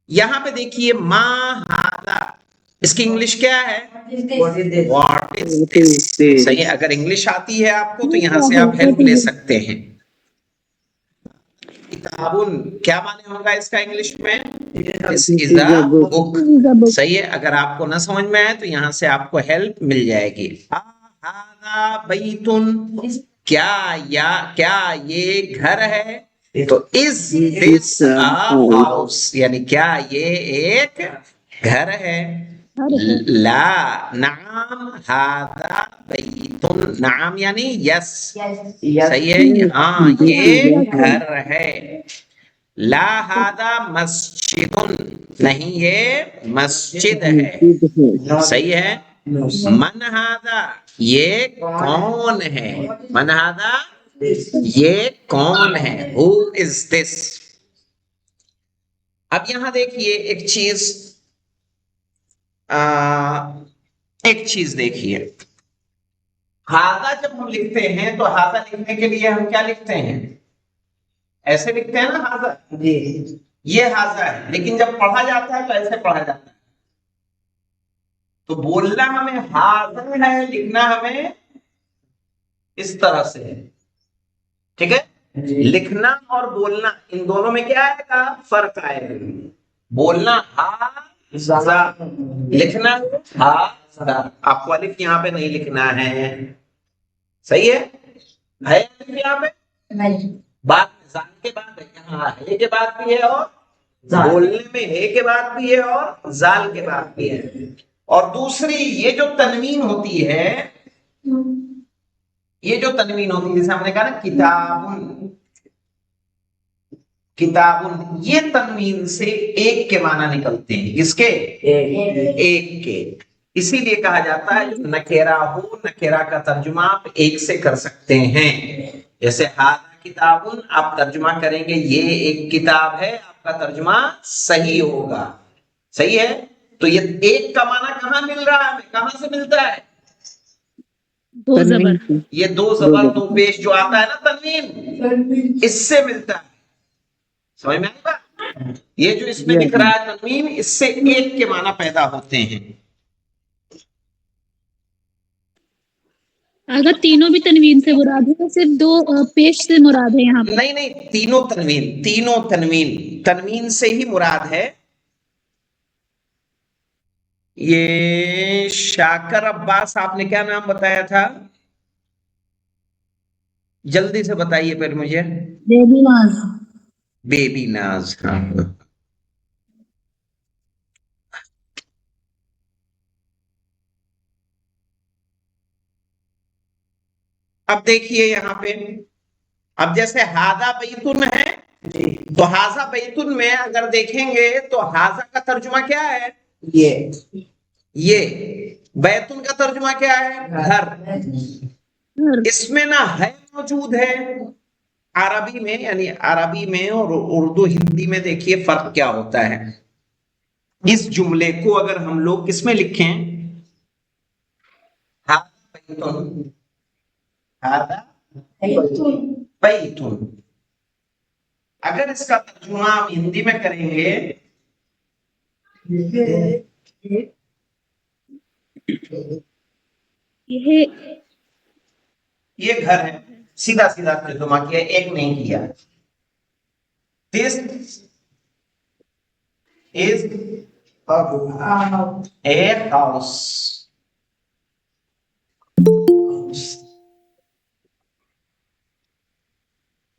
یہاں پہ دیکھیے ما ہاذا، اس کی انگلش کیا ہے؟ واٹ از دس. صحیح ہے، اگر انگلش آتی ہے آپ کو تو یہاں سے آپ ہیلپ لے سکتے ہیں. کتابن کیا معنی ہوگا اس کا انگلش میں؟ This is a book. صحیح ہے، اگر آپ کو نہ سمجھ میں آئے تو یہاں سے آپ کو ہیلپ مل جائے گی. ہاذا بیتن، کیا یہ گھر ہے؟ تو از دس ہاؤس، یعنی کیا یہ ایک گھر ہے؟ لا نعم ہاذا بیتن، نعم یعنی یس. صحیح ہے، ہاں یہ گھر ہے. لا ہاذا مسجد، نہیں یہ مسجد ہے. صحیح ہے. من ہاذا، یہ کون ہے؟ من ہاذا، یہ کون ہے؟ Who is this؟ اب یہاں دیکھیے ایک چیز دیکھیے. ہاذا جب ہم لکھتے ہیں تو ہاذا لکھنے کے لیے ہم کیا لکھتے ہیں؟ ایسے لکھتے ہیں نا ہاذا، یہ ہاذا ہے. لیکن جب پڑھا جاتا ہے تو ایسے پڑھا جاتا ہے. تو بولنا ہمیں ہاذا ہے، لکھنا ہمیں اس طرح سے ہے. ٹھیک ہے، لکھنا اور بولنا ان دونوں میں کیا آئے گا؟ فرق آئے گا. بولنا ہاذا، لکھنا ہاذا. آپ کو الف یہاں پہ نہیں لکھنا ہے. صحیح ہے، الف یہاں پہ بات میں زال کے بعد ہے، یہاں ہے کے بعد بھی ہے اور بولنے میں ہے کے بعد بھی ہے اور زال کے بعد بھی ہے. اور دوسری یہ جو تنوین ہوتی ہے، جیسے ہم نے کہا نا کتابن، یہ تنوین سے ایک کے معنی نکلتے ہیں. کس کے؟ ایک کے. اسی لیے کہا جاتا ہے نکیرہ ہو، نکیرہ کا ترجمہ آپ ایک سے کر سکتے ہیں. جیسے ہاذا کتابن آپ ترجمہ کریں گے یہ ایک کتاب ہے، آپ کا ترجمہ صحیح ہوگا. صحیح ہے. تو یہ ایک کا معنی کہاں مل رہا ہے ہمیں؟ کہاں سے ملتا ہے؟ دو زبر، یہ دو زبر دو پیش جو آتا ہے نا تنوین، اس سے ملتا ہے. سمجھ میں آئے گا؟ یہ جو اس میں دکھ رہا ہے تنوین، اس سے ایک کے معنی پیدا ہوتے ہیں. اگر تینوں بھی تنوین سے مراد ہے تو صرف دو پیش سے مراد ہے یہاں پر؟ نہیں، تینوں تنوین سے ہی مراد ہے. یہ شاکر عباس، آپ نے کیا نام بتایا تھا؟ جلدی سے بتائیے پھر مجھے. بیبی ناز. ہاں، اب دیکھیے یہاں پہ، اب جیسے ہاذا بیتن ہے تو ہاذا بیتن میں اگر دیکھیں گے تو ہاذا کا ترجمہ کیا ہے؟ یہ بیتن کا ترجمہ کیا ہے؟ گھر. اس میں نہ ہے موجود ہے عربی میں، یعنی عربی میں اور اردو ہندی میں دیکھیے فرق کیا ہوتا ہے. اس جملے کو اگر ہم لوگ کس میں لکھیں؟ بیتن. اگر اس کا ترجمہ ہم ہندی میں کریں گے یہ گھر ہے، سیدھا ترجمہ کیا، ایک نہیں کیا. This is a house.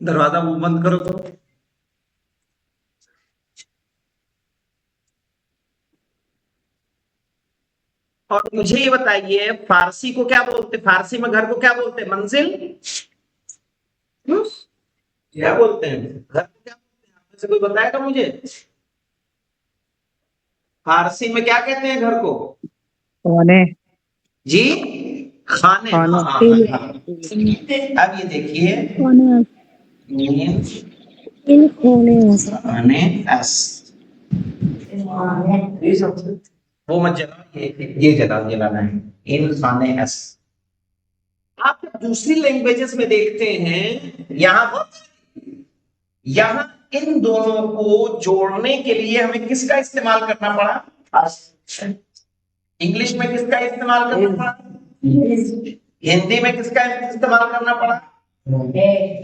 دروازہ وہ بند کرو تو. اور مجھے یہ بتائیے فارسی کو کیا بولتے؟ فارسی میں گھر کو کیا بولتے؟ منزل. کیا بولتے ہیں گھر کو؟ کیا بولتے ہیں؟ آپ میں سے کوئی بتائے گا مجھے فارسی میں کیا کہتے ہیں گھر کو؟ خانے. جی خانے. ہاں. اب یہ دیکھیے وہ مت جلا، یہ جلانا ہے. ان خانے ایس. آپ دوسری لینگویجز میں دیکھتے ہیں یہاں ان دونوں کو جوڑنے کے لیے ہمیں کس کا استعمال کرنا پڑا؟ انگلش میں کس کا استعمال کرنا پڑا؟ ہندی میں کس کا استعمال کرنا پڑا؟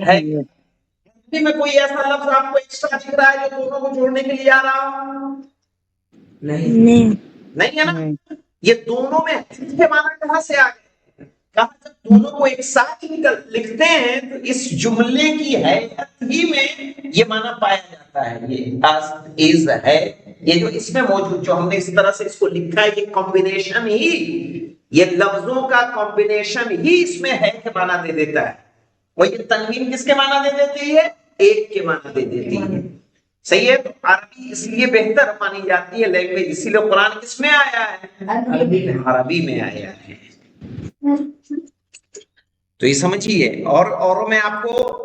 ہے ہندی میں کوئی ایسا لفظ آپ کو ایکسٹرا دکھ رہا ہے جو دونوں کو جوڑنے کے لیے آ رہا ہو؟ نہیں ہے نا. یہ دونوں میں اس کے معنی کہاں سے آ گئے؟ کہاں جب دونوں کو ایک ساتھ لکھتے ہیں تو اس جملے کی حیثیت ہی میں یہ معنی پایا جاتا ہے. یہ از ہے، یہ جو اس میں موجود، جو ہم نے اس طرح سے اس کو لکھا ہے، یہ کمبینیشن ہی، یہ لفظوں کا کمبینیشن ہی اس میں ہے کہ معنی دے دیتا ہے. اور یہ تنوین کس کے معنی دے دیتی ہے؟ ایک کے معنی دے دیتی ہے. صحیح ہے. تو عربی اس لیے بہتر مانی جاتی ہے لینگویج، اسی لیے قرآن کس میں آیا ہے؟ عربی میں آیا ہے. تو یہ سمجھیے. اور میں آپ کو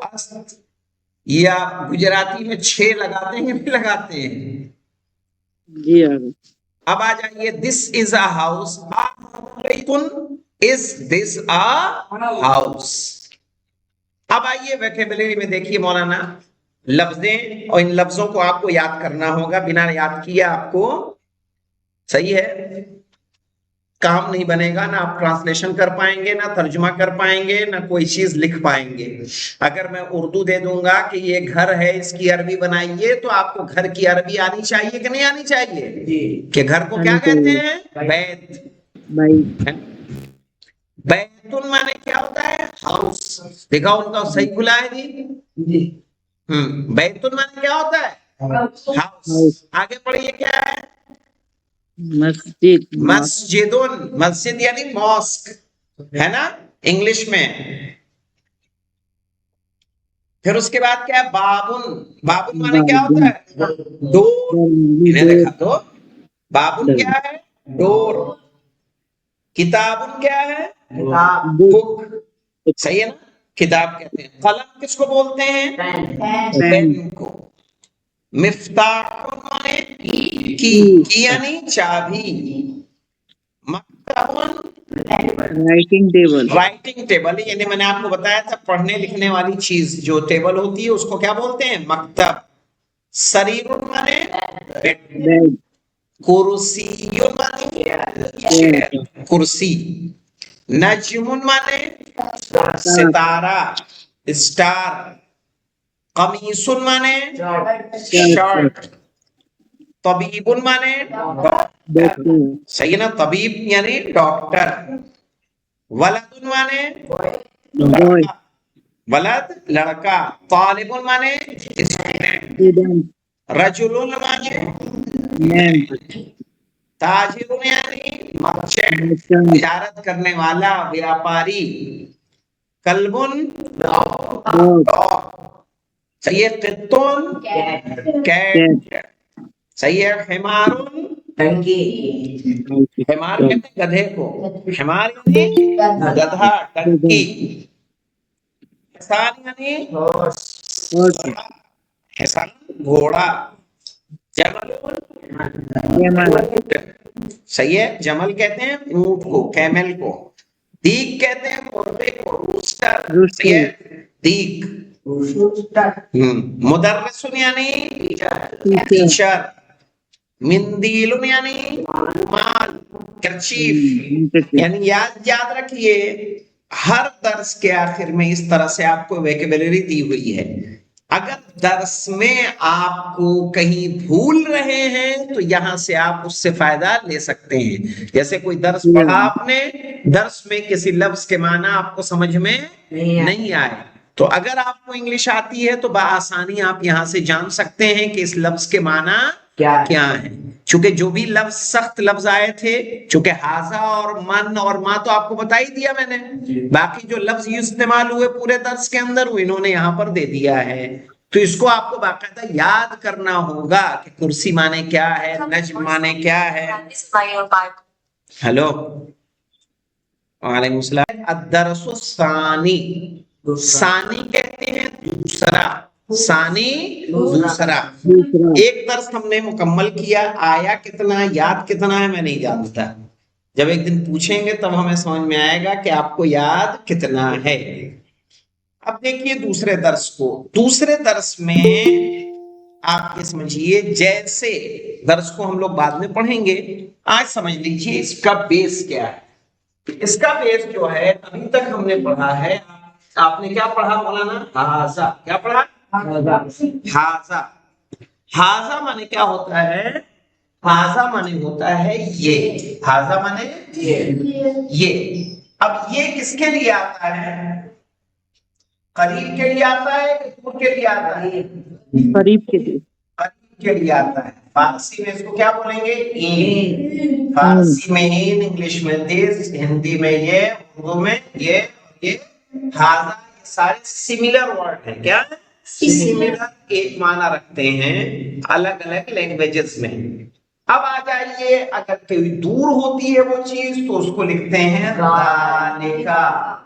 یا گجراتی میں 6 لگاتے ہیں بھی لگاتے ہیں جی. اب آ جائیے. This is a house. Is this a house. اب آئیے ویکیبلری میں دیکھیے مولانا لفظیں، اور ان لفظوں کو آپ کو یاد کرنا ہوگا. بنا یاد کیے آپ کو صحیح ہے کام نہیں بنے گا. نہ آپ ٹرانسلیشن کر پائیں گے، نہ ترجمہ کر پائیں گے، نہ کوئی چیز لکھ پائیں گے. اگر میں اردو دے دوں گا کہ یہ گھر ہے، اس کی عربی بنائیے، تو آپ کو گھر کی عربی آنی چاہیے کہ نہیں آنی چاہیے؟ کہ گھر کو کیا کہتے ہیں؟ بیت. بیتن مانے کیا ہوتا ہے؟ ہاؤس. دیکھا ان کا صحیح کھلا ہے جی. بیتن مانے کیا ہوتا ہے؟ ہاؤس. آگے پڑھیے کیا ہے؟ مسجد. مسجدن. مسجد یعنی ماسک ہے نا انگلش میں. پھر اس کے بعد کیا ہے؟ بابن. بابن مانے کیا ہوتا ہے؟ ڈور. انہیں لکھا تو بابن کیا ہے؟ ڈور. کتابن کیا ہے؟ بک. صحیح ہے نا کتاب کہتے ہیں. قلم کس کو بولتے ہیں؟ پین کو. مفتاح مانے کی یعنی چابی. مکتب رائٹنگ ٹیبل. رائٹنگ ٹیبل یعنی میں نے آپ کو بتایا تھا پڑھنے لکھنے والی چیز جو ٹیبل ہوتی ہے اس کو کیا بولتے ہیں؟ مکتب. سریر مانے بیڈ. کرسی مانے کرسی. نجم مانے ستارہ اسٹار. قمیص مانے شرٹ. طبیب مانے ڈاکٹر. صحیح ہے نا طبیب یعنی ڈاکٹر. ولد مانے ولد لڑکا. طالب مانے اسٹوڈنٹ. رجل مانے تاجر یعنی مرچنٹ تجارت کرنے والا ویاپاری. کلبن ڈاگ. صحیح ہے. قطن کیٹ. صحیح ہے. حمارن حمار کہتے ہیں گدھے کو. حمار یعنی گدھا ڈنکی. حصان یعنی حصان گھوڑا. جمل صحیح ہے. جمل کہتے ہیں اونٹ کو کیمل کو. دیگ کہتے ہیں مرغے کو روسٹر. صحیح ہے دیگ. مدرس یعنی ٹیچر. مندیل یعنی رومال کرچیف. یعنی یاد رکھیے ہر درس کے آخر میں اس طرح سے آپ کو ویکیبلری دی ہوئی ہے. اگر درس میں آپ کو کہیں بھول رہے ہیں تو یہاں سے آپ اس سے فائدہ لے سکتے ہیں. جیسے کوئی درس پڑھا آپ نے، درس میں کسی لفظ کے معنی آپ کو سمجھ میں نہیں آئے، تو اگر آپ کو انگلش آتی ہے تو بآسانی آپ یہاں سے جان سکتے ہیں کہ اس لفظ کے معنی کیا ہے. چونکہ جو بھی لفظ سخت لفظ آئے تھے، چونکہ ہاذا اور من اور ما تو آپ کو بتا ہی دیا میں نے، باقی جو لفظ یہ استعمال ہوئے پورے درس کے اندر وہ انہوں نے یہاں پر دے دیا ہے. تو اس کو آپ کو باقاعدہ یاد کرنا ہوگا کہ کرسی مانے کیا ہے، نجم مانے کیا ہے. ہلو وعلیکم السلام. الدرس الثانی. ثانی کہتے ہیں دوسرا. ثانی دوسرا. ایک درس ہم نے مکمل کیا، آیا کتنا یاد کتنا ہے میں نہیں جانتا. جب ایک دن پوچھیں گے تب ہمیں سمجھ میں آئے گا کہ آپ کو یاد کتنا ہے. اب دیکھیے دوسرے درس کو. دوسرے درس میں آپ یہ سمجھیے جیسے درس کو ہم لوگ بعد میں پڑھیں گے، آج سمجھ لیجیے اس کا بیس کیا ہے۔ اس کا بیس جو ہے ابھی تک ہم نے پڑھا ہے، آپ نے کیا پڑھا مولانا؟ ہاذا۔ کیا پڑھا؟ ہاذا۔ ہاذا مانے کیا ہوتا ہے؟ ہاذا مانے ہوتا ہے یہ، ہاذا مانے یہ۔ اب یہ کس کے لیے آتا ہے؟ قریب کے لیے آتا ہے کہ دور کے لیے آتا ہے؟ قریب کے لیے، قریب کے لیے آتا ہے۔ فارسی میں اس کو کیا بولیں گے؟ این۔ فارسی میں این، انگلش میں دس، ہندی میں یہ، اردو میں یہ ہاذا، یہ سارے سملر ورڈ ہیں۔ کیا ہے؟ سملر، ایک معنی رکھتے ہیں الگ الگ لینگویجز میں۔ اب آ جائیے، اگر کوئی دور ہوتی ہے وہ چیز تو اس کو لکھتے ہیں ذالکا۔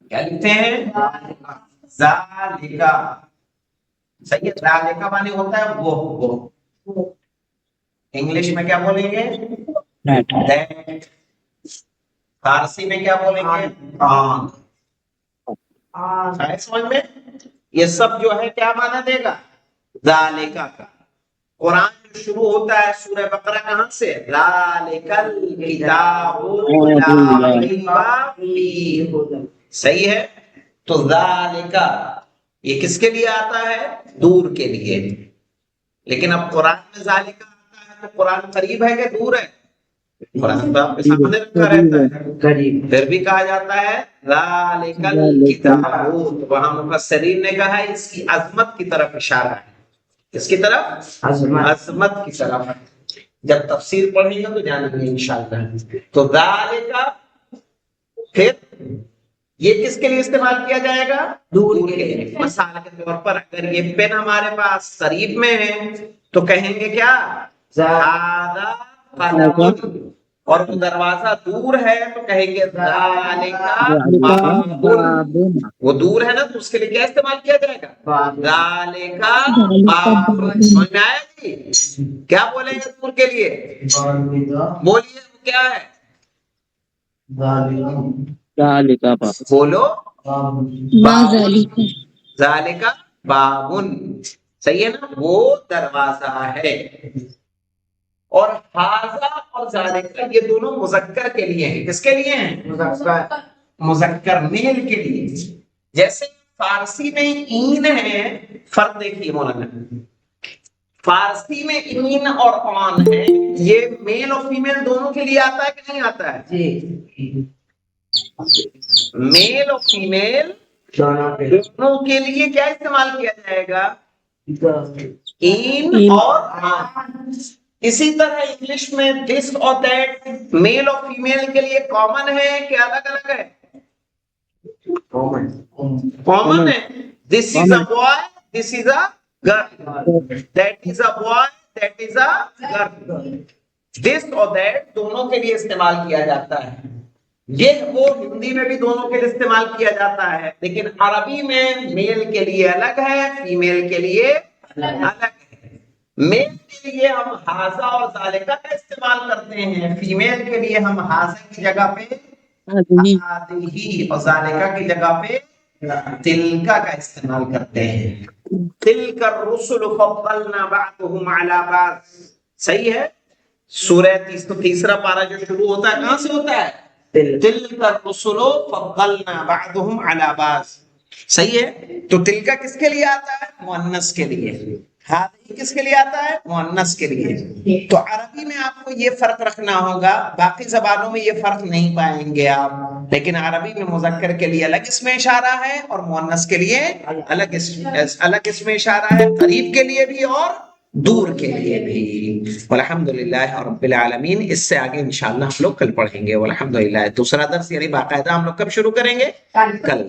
کیا لکھتے ہیں؟ ذالکا۔ صحیح ہے، ذالکا معنی ہوتا ہے وہ۔ انگلش میں کیا بولیں گے؟ دیٹ۔ فارسی میں کیا بولیں گے؟ آن۔ آئے سمجھ میں؟ یہ سب جو ہے کیا معنی دے گا؟ ذالکا کا۔ قرآن جو شروع ہوتا ہے سورہ بقرہ کہاں سے؟ ذالک الکتاب لا ریب فیہ۔ صحیح ہے، تو ذالکا یہ کس کے لیے آتا ہے؟ دور کے لیے۔ لیکن اب قرآن میں ذالکا آتا ہے تو قرآن قریب ہے کہ دور ہے؟ قرآن تو آپ کے سامنے رکھا رہتا ہے، قریب۔ پھر بھی کہا جاتا ہے ذالک الکتاب، وہاں مفسرین نے کہا ہے اس کی عظمت کی طرف اشارہ ہے۔ کس کی طرف؟ عظمت کی طرف۔ جب تفسیر پڑھیں گے تو جانیں گے انشاءاللہ۔ تو ذالکا، پھر یہ کس کے لیے استعمال کیا جائے گا؟ دور کے لیے۔ مثال کے طور پر اگر یہ پین ہمارے پاس قریب میں ہے تو کہیں گے کیا؟ ذالک قلم۔ اور وہ دروازہ دور ہے تو کہیں گے ذالک باب۔ وہ دور ہے نا تو اس کے لیے کیا استعمال کیا جائے گا؟ ذالک باب۔ سمجھ میں آیا جی؟ کیا بولیں گے دور کے لیے؟ بولیے وہ کیا ہے؟ ذالکا باب۔ بولو۔ ما ذالک۔ ذالک بابن۔ صحیح ہے نا، وہ دروازہ ہے۔ اور ہاذا اور ذالک یہ دونوں مذکر کے لیے ہیں۔ کس کے لیے ہیں؟ مذکر، میل کے لیے۔ جیسے فارسی میں این ہے، فرق دیکھیے مولانا، فارسی میں این اور آن ہے، یہ میل اور فیمیل دونوں کے لیے آتا ہے کہ نہیں آتا ہے؟ میل اور فیمیل دونوں کے لیے کیا استعمال کیا جائے گا؟ این اور آن۔ اسی طرح انگلش میں دس اور دیٹ میل اور فیمیل کے لیے کامن ہے کہ الگ الگ ہے؟ کامن ہے۔ This is a boy, this is a girl, that is a boy, that is a girl. This اور دیٹ دونوں کے لیے استعمال کیا جاتا ہے۔ یہ وہ ہندی میں بھی دونوں کے لیے استعمال کیا جاتا ہے، لیکن عربی میں میل کے لیے الگ ہے، فیمیل کے لیے الگ ہے۔ میل کے لیے ہم ہاذا اور ذالکا کا استعمال کرتے ہیں، فیمیل کے لیے ہم ہاذا کی جگہ پہ ہادیہ اور ذالکا کی جگہ پہ تلکا کا استعمال کرتے ہیں۔ تلک الرسل فضلنا بعضهم على بعض۔ صحیح ہے، سورہ تیسرا پارہ جو شروع ہوتا ہے کہاں سے ہوتا ہے؟ تلک الرسل فضلنا بعضهم على بعض۔ صحیح ہے، تو تلکا کس کے لیے آتا ہے؟ مؤنث کے لیے۔ ہادی کس کے لیے آتا ہے؟ مؤنث کے لیے۔ تو عربی میں آپ کو یہ فرق رکھنا ہوگا، باقی زبانوں میں یہ فرق نہیں پائیں گے آپ، لیکن عربی میں مذکر کے لیے الگ اسم اشارہ ہے اور مؤنث کے لیے الگ اسم اشارہ ہے، قریب کے لیے بھی اور دور کے لیے بھی۔ والحمدللہ رب العالمین۔ اس سے آگے انشاءاللہ ہم لوگ کل پڑھیں گے والحمدللہ۔ دوسرا درس یعنی باقاعدہ ہم لوگ کب شروع کریں گے؟ کل۔